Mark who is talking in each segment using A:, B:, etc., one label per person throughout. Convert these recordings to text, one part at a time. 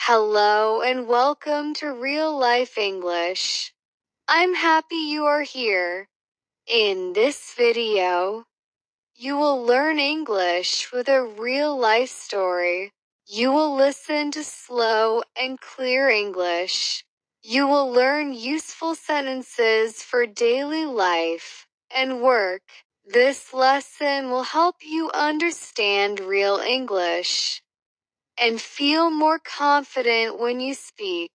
A: Hello and welcome to Real Life English. I'm happy you are here. In this video, you will learn English with a real life story. You will listen to slow and clear English. You will learn useful sentences for daily life and work. This lesson will help you understand real English and feel more confident when you speak.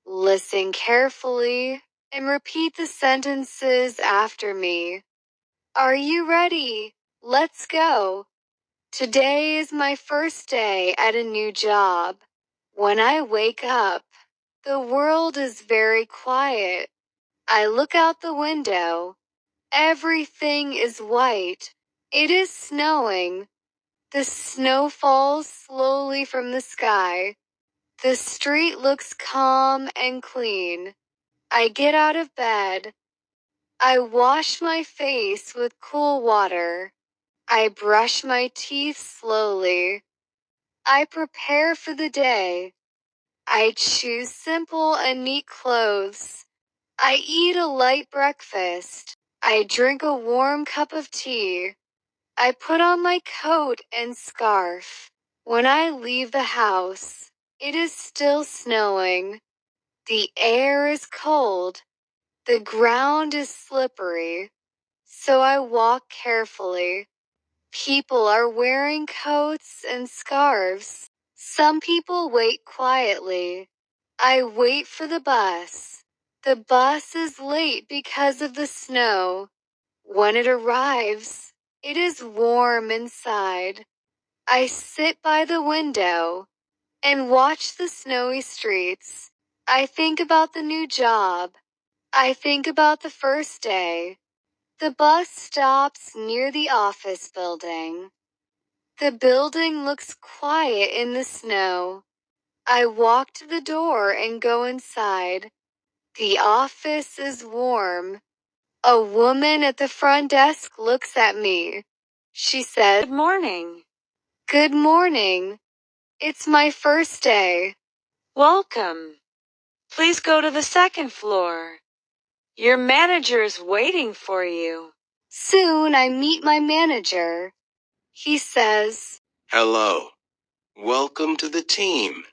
A: Listen carefully and repeat the sentences after me. Are you ready? Let's go. Today is my first day at a new job. When I wake up, the world is very quiet. I look out the window. Everything is white. It is snowing. The snow falls slowly from the sky. The street looks calm and clean. I get out of bed. I wash my face with cool water. I brush my teeth slowly. I prepare for the day. I choose simple and neat clothes. I eat a light breakfast. I drink a warm cup of tea. I put on my coat and scarf. When I leave the house, it is still snowing. The air is cold. The ground is slippery. So I walk carefully. People are wearing coats and scarves. Some people wait quietly. I wait for the bus. The bus is late because of the snow. When it arrives, it is warm inside. I sit by the window and watch the snowy streets. I think about the new job. I think about the first day. The bus stops near the office building. The building looks quiet in the snow. I walk to the door and go inside. The office is warm. A woman at the front desk looks at me. She says,
B: Good morning.
A: "Good morning. It's my first day."
B: Welcome. Please go to the second floor. Your manager is waiting for you.
A: Soon I meet my manager. He says,
C: Hello. Welcome to the team.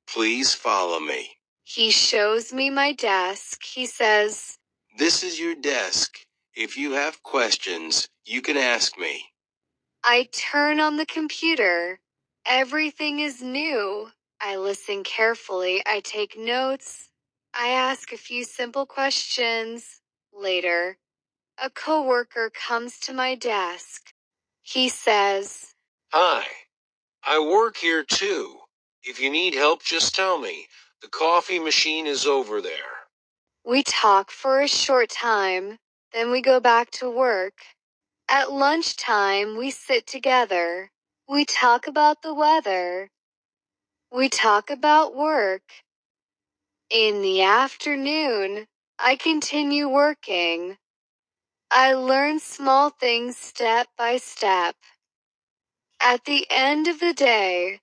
C: Please follow me.
A: he shows me my desk. He says,
C: This is your desk. If you have questions, you can ask me.
A: I turn on the computer. Everything is new. I listen carefully. I take notes. I ask a few simple questions. Later, a coworker comes to my desk. He says,
C: Hi. I work here too. If you need help, just tell me. The coffee machine is over there.
A: we talk for a short time. Then we go back to work. At lunchtime, we sit together. We talk about the weather. We talk about work. In the afternoon, I continue working. I learn small things step by step. At the end of the day,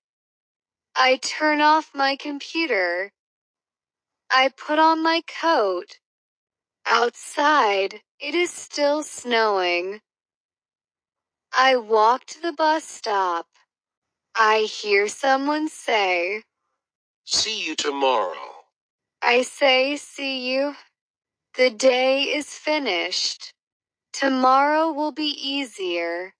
A: I turn off my computer. I put on my coat. Outside, it is still snowing. I walk to the bus stop. I hear someone say,
C: See you tomorrow.
A: I say, see you. The day is finished. Tomorrow will be easier.